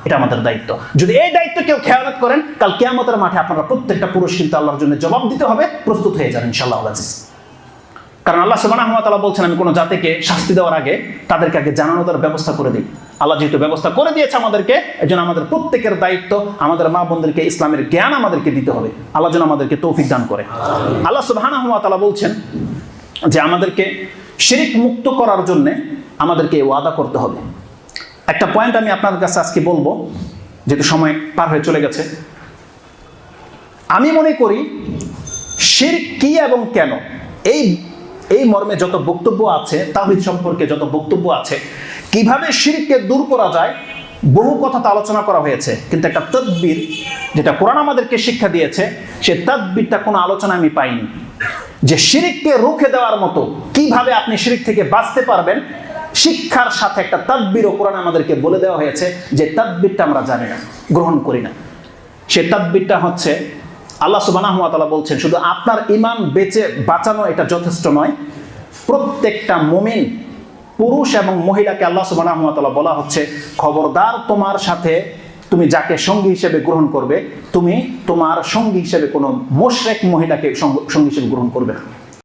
এটা আমাদের দায়িত্ব। যদি এই দায়িত্ব কেউ খেয়ালত করেন, কাল কিয়ামতের মাঠে আপনারা প্রত্যেকটা পুরুষ কিন্তু আল্লাহর জন্য জবাব দিতে হবে, প্রস্তুত হয়ে যান ইনশাআল্লাহ আজিজ। কারণ আল্লাহ সুবহানাহু ওয়া তাআলা বলছেন, আমি কোনো জাতিকে শাস্তি দেওয়ার আগে তাদেরকে আগে জানানো দেওয়ার ব্যবস্থা করে দিই। আল্লাহ যেহেতু ব্যবস্থা করে দিয়েছে আমাদেরকে, এজন্য আমাদের প্রত্যেকের দায়িত্ব আমাদের মা বোনদেরকে ইসলামের জ্ঞান আমাদেরকে দিতে হবে। আল্লাহ যেন আমাদেরকে তৌফিক দান করে। আল্লাহ সুবহানাহু ওয়া তাআলা বলছেন যে আমাদেরকে শিরক মুক্ত করার জন্য আমাদেরকে ওয়াদা করতে হবে। একটা পয়েন্ট আমি আপনার কাছে আজকে বলবো, যেহেতু সময় পার হয়ে চলে গেছে। আমি মনে করি শিরক কি এবং কেন, এই মর্মে যত বক্তব্য আছে, তাওহীদ সম্পর্কে যত বক্তব্য আছে, কিভাবে শিরককে দূর করা যায়, বহু কথা তো আলোচনা করা হয়েছে। কিন্তু একটা তাদবীর, যেটা কোরআন আমাদেরকে শিক্ষা দিয়েছে, সে তাদবীরটা কোনো আলোচনা আমি পাইনি। যে শিরককে রুখে দেওয়ার মতো কিভাবে আপনি শিরক থেকে বাঁচতে পারবেন, শিক্ষার সাথে একটা তাদবীরও কোরআন আমাদেরকে বলে দেওয়া হয়েছে। যে তাদবীরটা আমরা জানি না, গ্রহণ করি না। সে তাদবীরটা হচ্ছে, আল্লাহ সুবহানাহু ওয়া তাআলা বলছেন, শুধু আপনার ঈমান বাঁচানো এটা যথেষ্ট নয়। প্রত্যেকটা মুমিন পুরুষ এবং মহিলাকে আল্লাহ সুবহানাহু ওয়া তাআলা বলা হচ্ছে, খবরদার তোমার সাথে তুমি যাকে সঙ্গী হিসেবে গ্রহণ করবে, তুমি তোমার সঙ্গী হিসেবে কোনো মুশরিক মহিলাকে সঙ্গী হিসেবে গ্রহণ করবে না।